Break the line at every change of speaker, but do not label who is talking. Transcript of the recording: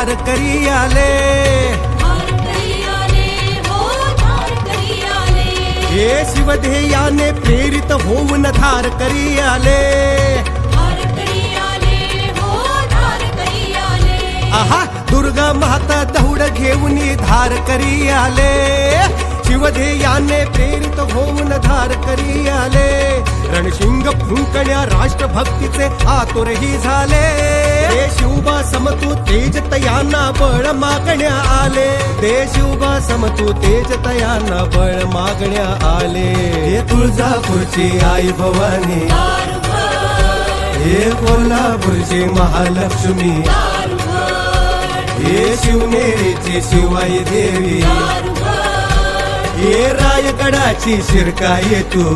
धार करी आले. हे शिवध्येयाने प्रेरित होऊन धार करी आले. आहा दुर्गा माता दौड घेऊन धार करी आले. शिवध्येयाने प्रेरित होऊन धार करी आले. रणशिंग फुंकण्या राष्ट्रभक्तीचे आतुरही झाले. ते शिवबा समतू तेज तयांना बळ मागण्या आले. ते शिवबा समतू तेज तयांना बळ मागण्या आले. हे तुळजापूरची आई भवानी, हे कोल्हापूरची महालक्ष्मी, हे शिवनेरीची शिवाई देवी, हे रायगडाची शिरकाई तू.